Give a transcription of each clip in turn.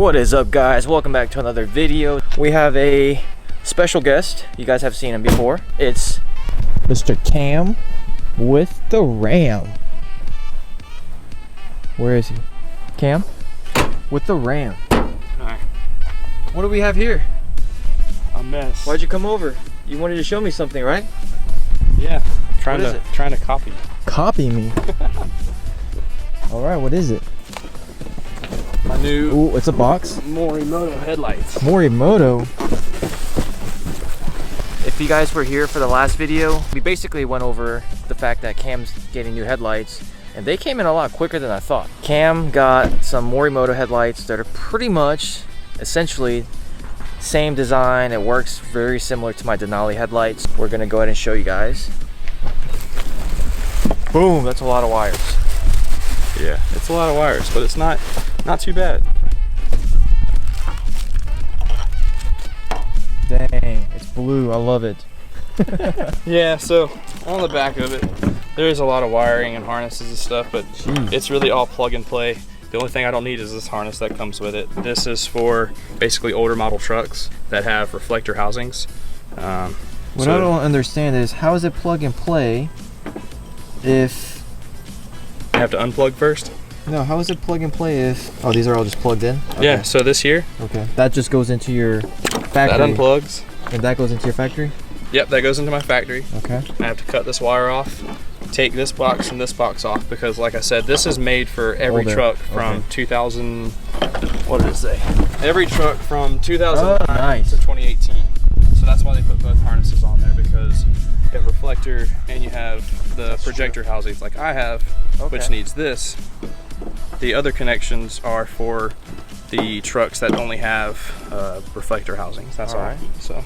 What is up, guys? Welcome back to another video. We have a special guest. You guys have seen him before. It's Mr. Cam with the Ram. Where is he? Cam with the Ram. Hi. What do we have here? A mess. Why'd you come over? You wanted to show me something, right? Yeah. Trying What is to copy. Copy me. All right, what is it? My new Ooh, it's a box. Morimoto headlights. Morimoto. If you guys were here for the last video, we basically went over the fact that Cam's getting new headlights, and they came in a lot quicker than I thought. Cam got some Morimoto headlights that are pretty much, essentially, same design. It works very similar to my Denali headlights. We're gonna go ahead and show you guys. Boom, that's a lot of wires. Yeah, it's a lot of wires, but it's not too bad. Dang, it's blue, I love it. Yeah, so on the back of it, there's a lot of wiring and harnesses and stuff, but it's really all plug and play. The only thing I don't need is this harness that comes with it. This is for basically older model trucks that have reflector housings. What I don't understand is, how is it plug and play if... You have to unplug first? No, how is it plug and play if... Oh, these are all just plugged in? Okay. Yeah, so this here. Okay. That just goes into your factory. That unplugs. And that goes into your factory? Yep, that goes into my factory. Okay. I have to cut this wire off, take this box and this box off, because like I said, this is made for every truck from 2000, what did it say? Every truck from 2009 to 2018. So that's why they put both harnesses on there, because you have a reflector and you have the projector housings like I have, which needs this. The other connections are for the trucks that only have reflector housings. That's all right. So.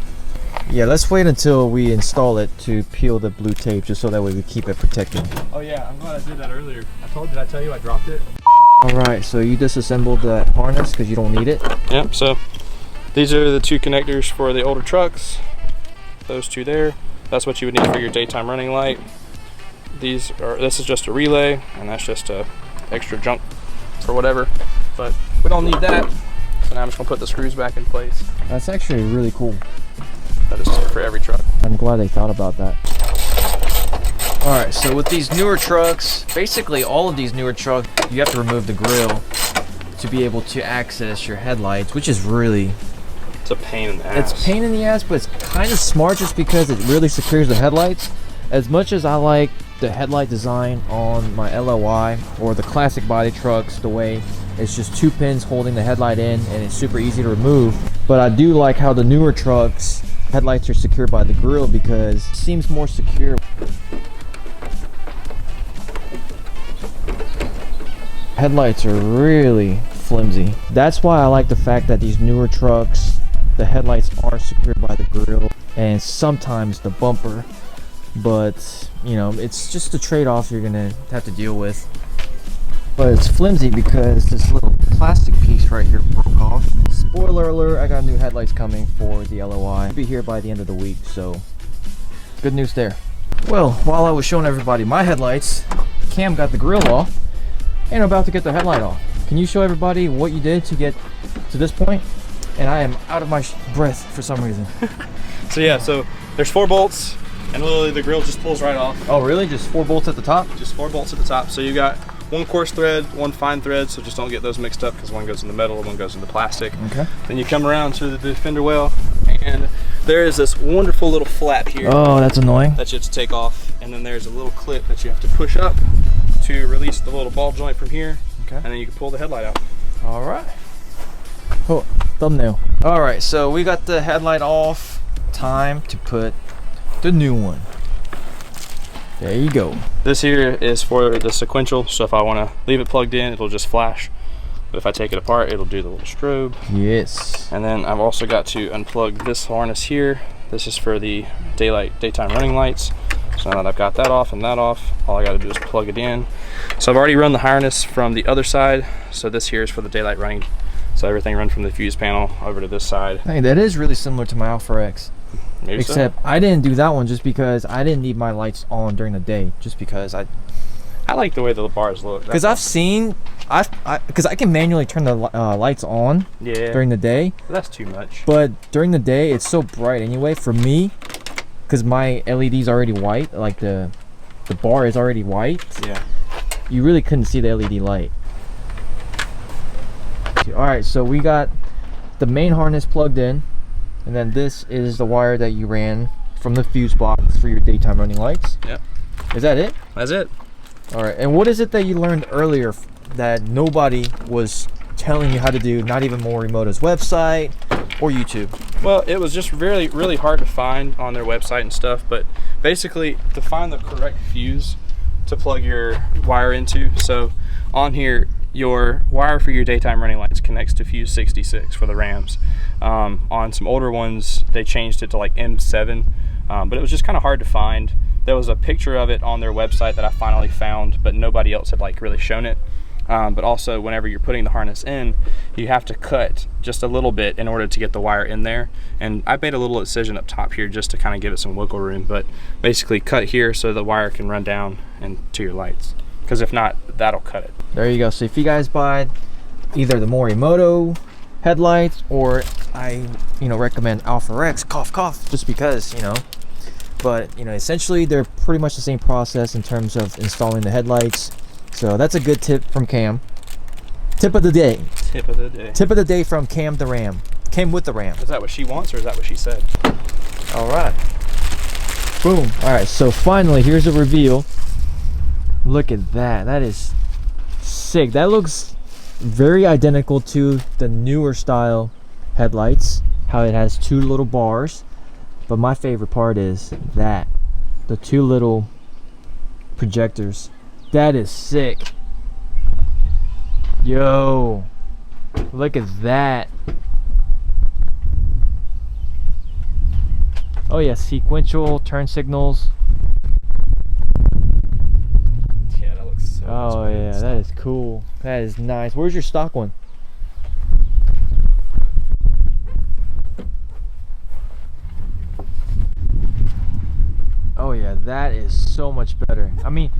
Yeah, let's wait until we install it to peel the blue tape, just so that way we keep it protected. Oh yeah, I'm glad I did that earlier. Did I tell you I dropped it? Alright, so you disassembled that harness because you don't need it? Yep, so these are the two connectors for the older trucks. Those two there. That's what you would need for your daytime running light. This is just a relay, and that's just a extra junk for whatever. But we don't need that. So now I'm just gonna put the screws back in place. That's actually really cool. That is for every truck. I'm glad they thought about that. Alright, so with these newer trucks, basically all of these newer trucks, you have to remove the grill to be able to access your headlights, which is really... It's a pain in the ass. It's a pain in the ass, but it's kind of smart just because it really secures the headlights. As much as I like the headlight design on my LOI or the classic body trucks, the way it's just two pins holding the headlight in and it's super easy to remove. But I do like how the newer trucks headlights are secured by the grill, because it seems more secure. Headlights are really flimsy. That's why I like the fact that these newer trucks, the headlights are secured by the grill and sometimes the bumper. But you know, it's just a trade-off you're gonna have to deal with. But it's flimsy because this little plastic piece right here broke off. Spoiler alert, I got new headlights coming for the LOI. I'll be here by the end of the week, so good news there. Well, while I was showing everybody my headlights, Cam got the grill off and I'm about to get the headlight off. Can you show everybody what you did to get to this point? And I am out of my breath for some reason. So yeah, so there's 4 bolts, and literally the grill just pulls right off. Oh really? Just 4 bolts at the top? Just 4 bolts at the top. So you got 1 coarse thread, 1 fine thread, so just don't get those mixed up, because one goes in the metal and one goes in the plastic. Okay. Then you come around to the fender well, and there is this wonderful little flap here. Oh, that's annoying. That you have to take off, and then there's a little clip that you have to push up to release the little ball joint from here. Okay. And then you can pull the headlight out. All right. Oh, thumbnail. All right, so we got the headlight off. Time to put the new one. There you go. This here is for the sequential, so if I want to leave it plugged in, it'll just flash. But if I take it apart, it'll do the little strobe. Yes. And then I've also got to unplug this harness here. This is for the daytime running lights. So now that I've got that off and that off, all I got to do is plug it in. So I've already run the harness from the other side. So this here is for the daylight running. So everything runs from the fuse panel over to this side. Hey, that is really similar to my Alpha X. Maybe except so. I didn't do that one just because I didn't need my lights on during the day, just because I like the way the bars look. Because I've seen because I can manually turn the lights on during the day. That's too much. But during the day, it's so bright anyway for me, because my LED's already white. Like the bar is already white. Yeah. You really couldn't see the LED light. All right, so we got the main harness plugged in, and then this is the wire that you ran from the fuse box for your daytime running lights. Yep. Is that it? That's it. All right, and what is it that you learned earlier that nobody was telling you how to do, not even Morimoto's website or YouTube? Well, it was just really hard to find on their website and stuff, but basically to find the correct fuse to plug your wire into. So on here, your wire for your daytime running lights connects to fuse 66 for the Rams. On some older ones, they changed it to like M7, but it was just kind of hard to find. There was a picture of it on their website that I finally found, but nobody else had like really shown it. But also, whenever you're putting the harness in, you have to cut just a little bit in order to get the wire in there. And I made a little incision up top here just to kind of give it some wiggle room, but basically cut here so the wire can run down and to your lights. Because if not, that'll cut it. There you go. So if you guys buy either the Morimoto headlights, or I recommend HEADLGHTS, cough, just because, but essentially they're pretty much the same process in terms of installing the headlights. So that's a good tip from Cam. Tip of the day. Tip of the day. Tip of the day from Cam the Ram. Cam with the Ram. Is that what she wants, or is that what she said? All right. Boom. All right, so finally here's a reveal. Look at that. That is sick. That looks very identical to the newer style headlights, how it has two little bars. But my favorite part is that the two little projectors. That is sick. Yo, look at that. Oh yeah, sequential turn signals. Yeah, that looks so Oh yeah, that is cool. That is nice. Where's your stock one? Oh yeah, that is so much better. I mean,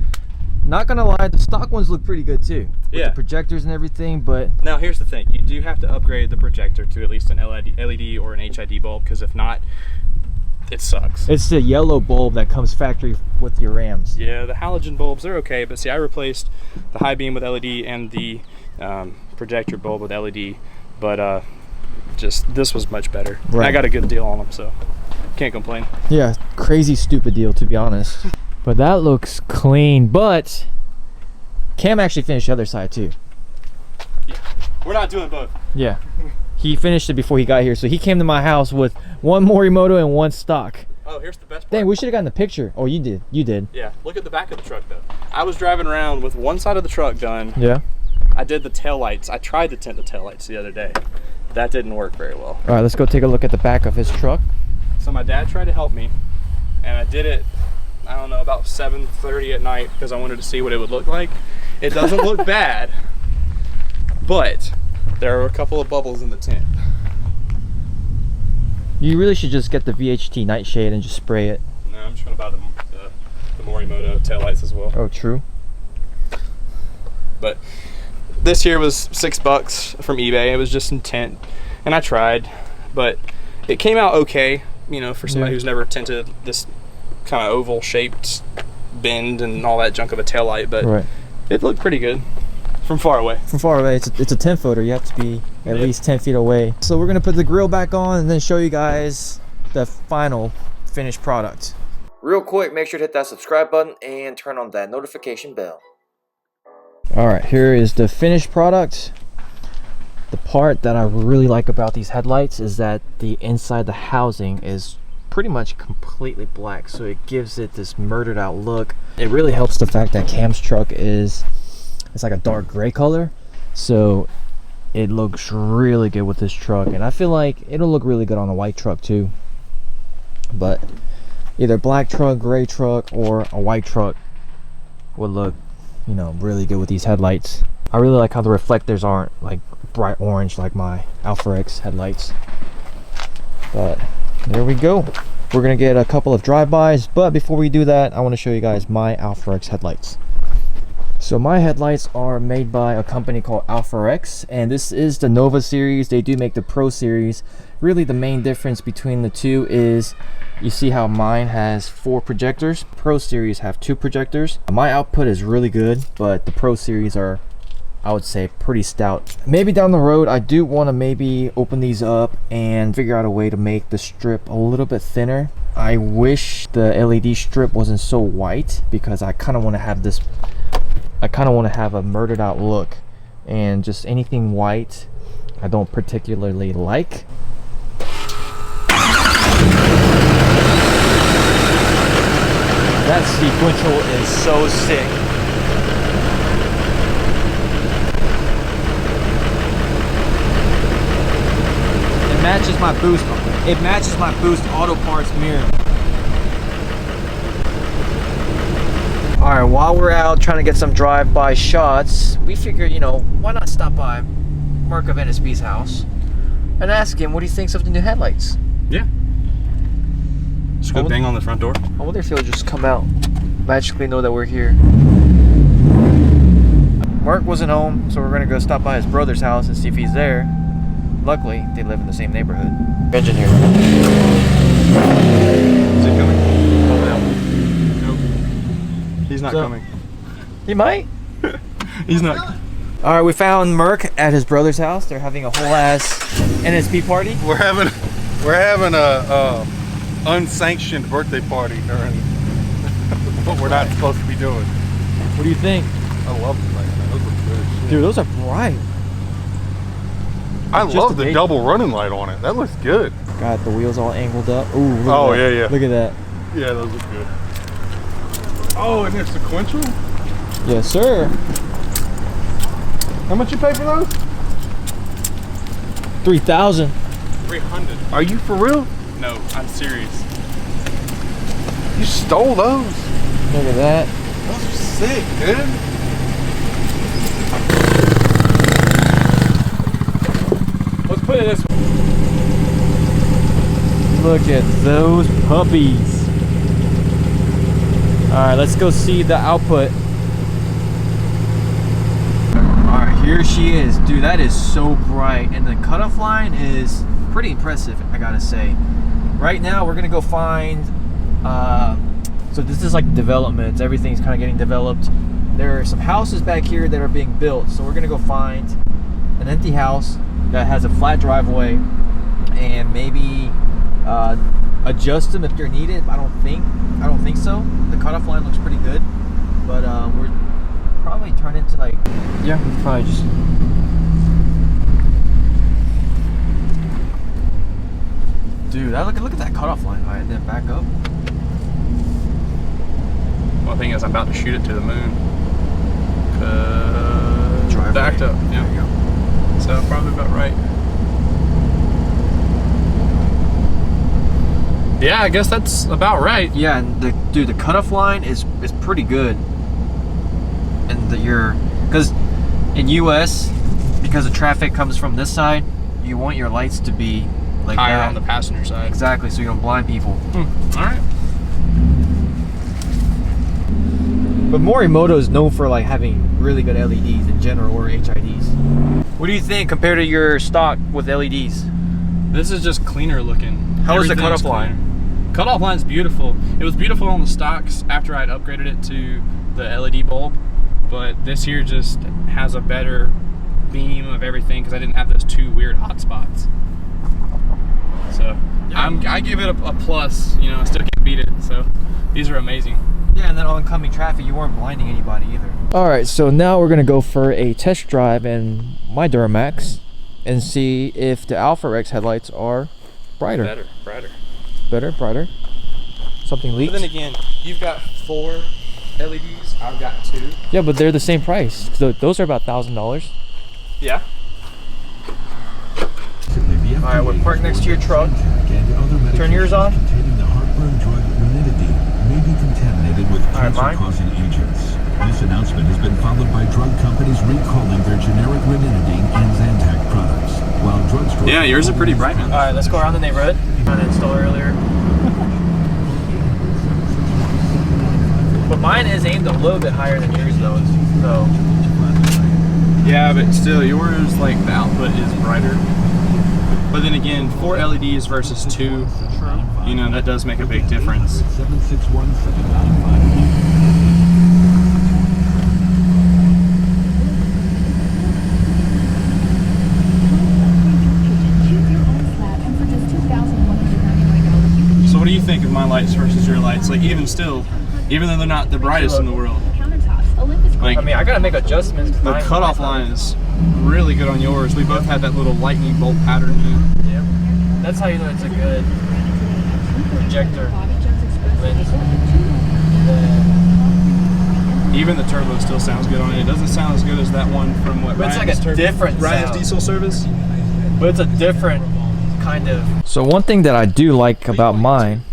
not gonna lie, the stock ones look pretty good too. With the projectors and everything, but now here's the thing: you do have to upgrade the projector to at least an LED or an HID bulb, because if not, it sucks. It's the yellow bulb that comes factory with your Rams. Yeah, the halogen bulbs are okay, but see, I replaced the high beam with LED and the projector bulb with LED, but just this was much better. Right. I got a good deal on them, so can't complain. Yeah, crazy stupid deal, to be honest. But that looks clean. But Cam actually finished the other side too. Yeah, we're not doing both. Yeah, he finished it before he got here, so he came to my house with one Morimoto and one stock. Oh, here's the best part. Dang, we should have gotten the picture. Oh, you did. You did. Yeah, look at the back of the truck though. I was driving around with one side of the truck done. Yeah. I did the tail lights. I tried to tint the tail lights the other day. That didn't work very well. All right, let's go take a look at the back of his truck. So my dad tried to help me, and I did it, I don't know, about 7:30 at night, because I wanted to see what it would look like. It doesn't look bad, but there are a couple of bubbles in the tint. You really should just get the VHT nightshade and just spray it. No, I'm just gonna buy the Morimoto taillights as well. Oh, true. But this here was $6 from eBay. It was just in tint, and I tried, but it came out okay, for somebody who's never tinted this kind of oval shaped bend and all that junk of a taillight, but it looked pretty good from far away. From far away, it's a 10 footer. You have to be at least 10 feet away. So we're gonna put the grill back on and then show you guys the final finished product. Real quick, make sure to hit that subscribe button and turn on that notification bell. All right, here is the finished product. The part that I really like about these headlights is that the inside the housing is pretty much completely black, so it gives it this murdered out look. It really helps the fact that Cam's truck it's like a dark gray color, so it looks really good with this truck, and I feel like it'll look really good on a white truck too. But either black truck, gray truck, or a white truck would look really good with these headlights. I really like how the reflectors aren't like bright orange like my HEADLGHTS headlights. But there we go. We're gonna get a couple of drive-bys, but before we do that, I want to show you guys my HEADLGHTS headlights. So my headlights are made by a company called HEADLGHTS, and this is the Nova series. They do make the Pro series. Really the main difference between the two is you see how mine has 4 projectors. Pro series have 2 projectors. My output is really good, but the Pro series are, I would say, pretty stout. Maybe down the road I do want to maybe open these up and figure out a way to make the strip a little bit thinner. I wish the LED strip wasn't so white because I kind of want to have this, I kind of want to have a murdered out look, and just anything white I don't particularly like. That sequential is so sick. It matches my boost. It matches my boost auto parts mirror. Alright, while we're out trying to get some drive-by shots, we figured, you know, why not stop by Mark of NSB's house and ask him what he thinks of the new headlights. Yeah. Just go bang on the front door. I wonder if he'll just come out, magically know that we're here. Mark wasn't home, so we're gonna go stop by his brother's house and see if he's there. Luckily, they live in the same neighborhood. Engine here. Is it coming? Oh, no. Nope. He's not coming. He might. He's not. All right, we found Merc at his brother's house. They're having a whole ass NSP party. We're having a unsanctioned birthday party during what we're not supposed to be doing. What do you think? I love the things, man. Those look good as shit. Dude, those are bright. I love the double running light on it. That looks good. Got the wheels all angled up. Ooh, look Oh, at that. yeah. Look at that. Yeah, those look good. Oh, and they're sequential? Yes, sir. How much you pay for those? 3,000. 300. Are you for real? No, I'm serious. You stole those? Look at that. Those are sick, dude. Let's put it this way. Look at those puppies. Alright, let's go see the output. Alright, here she is. Dude, that is so bright. And the cutoff line is pretty impressive, I gotta say. Right now, we're gonna go find... so this is like development. Everything's kind of getting developed. There are some houses back here that are being built. So we're gonna go find an empty house that has a flat driveway and maybe adjust them if they're needed. I don't think so. The cutoff line looks pretty good, but we're probably turn into like, yeah, we probably just dude, look at that cutoff line. All right, then back up. Well, the thing is, I'm about to shoot it to the moon. Backed up. Yeah. There you go. So probably about right. Yeah, I guess that's about right. Yeah, and the cutoff line is pretty good. And because in US, because the traffic comes from this side, you want your lights to be like higher that. on the passenger side. Exactly, so you don't blind people. All right. But Morimoto is known for like having really good LEDs in general, or HIDs. What do you think compared to your stock with LEDs? This is just cleaner looking. How is the Everything cutoff line? Cutoff line's beautiful. It was beautiful on the stocks after I'd upgraded it to the LED bulb, but this here just has a better beam of everything because I didn't have those 2 weird hot spots. So I give it a plus. You know, I still can't beat it. So these are amazing. Yeah, and then oncoming traffic, you weren't blinding anybody either. Alright, so now we're gonna go for a test drive in my Duramax and see if the HEADLGHTS headlights are brighter. Better, brighter. Something leaked. But then again, you've got 4 LEDs, I've got 2. Yeah, but they're the same price. So those are about $1,000. Yeah. Alright, we're parked next to your truck. Turn yours on. Alright, mine. This announcement has been followed by drug companies recalling their generic ranitidine and Zantac products. While drugstores... Yeah, yours are pretty bright, man. Alright, let's go around the neighborhood. Trying to install earlier. But mine is aimed a little bit higher than yours though. So Yeah, but still, yours, like, the output is brighter. But then again, 4 LEDs versus 2, you know, that does make a big difference. 761-795. So what do you think of my lights versus your lights? Like, even still, even though they're not the brightest in the world, like, I mean, I gotta make adjustments. the cutoff line is really good on yours. We both had that little lightning bolt pattern in it. Yep. That's how you know it's a good projector lens. Even the turbo still sounds good on it. It doesn't sound as good as that one from what But it's Ryan's like a different Ryan's sound. diesel service. But it's a different kind of. So one thing that I do like about mine,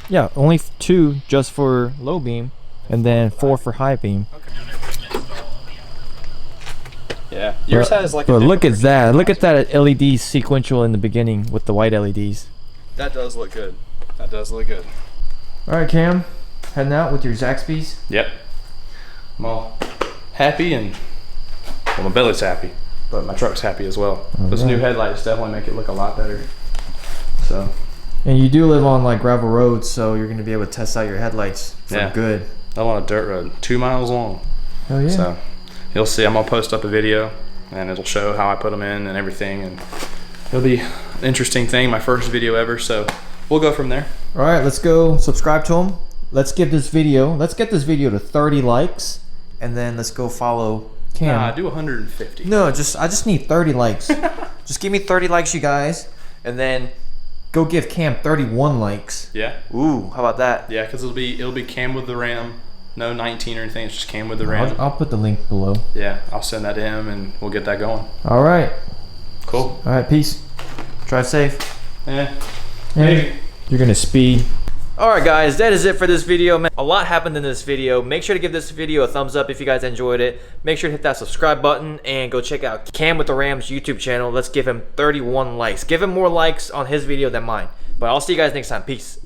yeah, only 2 just for low beam, and then 4 for high beam. Yeah, yours has like. But look at that! Look at that LED sequential in the beginning with the white LEDs. That does look good. That does look good. All right, Cam, heading out with your Zaxby's. Yep. I'm all happy, and well, my belly's happy, but my truck's happy as well. Those new headlights definitely make it look a lot better. So. And you do live on like gravel roads, so you're gonna be able to test out your headlights for Yeah. good. I'm on a dirt road, 2 miles long. Oh yeah. So you'll see. I'm gonna post up a video, and it'll show how I put them in and everything, and it'll be an interesting thing. My first video ever, so we'll go from there. All right, let's go subscribe to him. Let's get this video to 30 likes, and then let's go follow Cam. Do 150. No, I just need 30 likes. Just give me 30 likes, you guys, and then go give Cam 31 likes. Yeah. Ooh, how about that? Yeah, because it'll be Cam with the RAM, no 19 or anything. It's just Cam with the RAM. I'll put the link below. Yeah, I'll send that to him, and we'll get that going. All right. Cool. All right, peace. Drive safe. Yeah. Maybe. You're gonna speed. Alright guys, that is it for this video, man. A lot happened in this video. Make sure to give this video a thumbs up if you guys enjoyed it. Make sure to hit that subscribe button and go check out Cam with the Rams YouTube channel. Let's give him 31 likes. Give him more likes on his video than mine. But I'll see you guys next time. Peace.